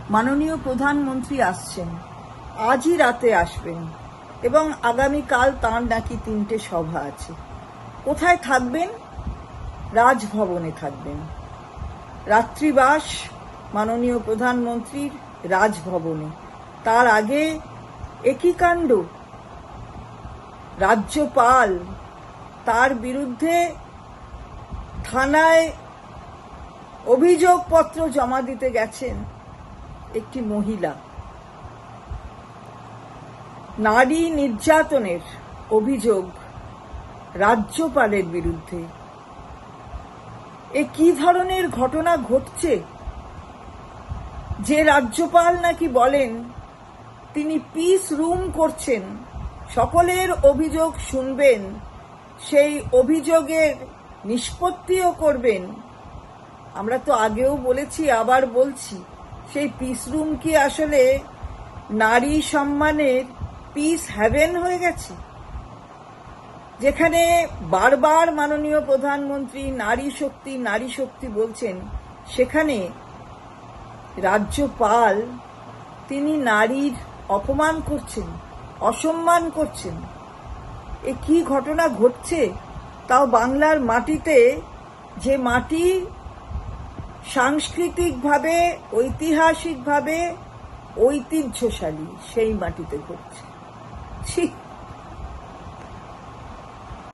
মাননীয় প্রধানমন্ত্রী আসছেন, আজই রাতে আসবেন এবং আগামীকাল তাঁর নাকি 3টে সভা আছে। কোথায় থাকবেন? রাজভবনে থাকবেন। রাত্রিবাস মাননীয় প্রধানমন্ত্রীর রাজভবনে। তার আগে একই কাণ্ড, রাজ্যপাল তার বিরুদ্ধে থানায় অভিযোগপত্র জমা দিতে গেছেন একটি মহিলা। নারী নির্যাতনের অভিযোগ রাজ্যপালের বিরুদ্ধে। এ কি ধরনের ঘটনা ঘটছে? যে রাজ্যপাল নাকি বলেন তিনি পিস রুম করছেন, সকলের অভিযোগ শুনবেন, সেই অভিযোগের নিষ্পত্তিও করবেন। আমরা তো আগেও বলেছি, আবার বলছি, সেই পিস রুম কি আসলে নারী সম্মানের পিস হ্যাভেন হয়ে গেছে, যেখানে বারবার মাননীয় প্রধানমন্ত্রী নারী শক্তি বলছেন, সেখানে রাজ্যপাল তিনি নারীর অপমান করছেন, অসম্মান করছেন। এ কি ঘটনা ঘটছে? তাও বাংলার মাটিতে, যে মাটি সাংস্কৃতিকভাবে, ঐতিহাসিকভাবে ঐতিহ্যশালী, সেই মাটিতে ঘটছে। ছি!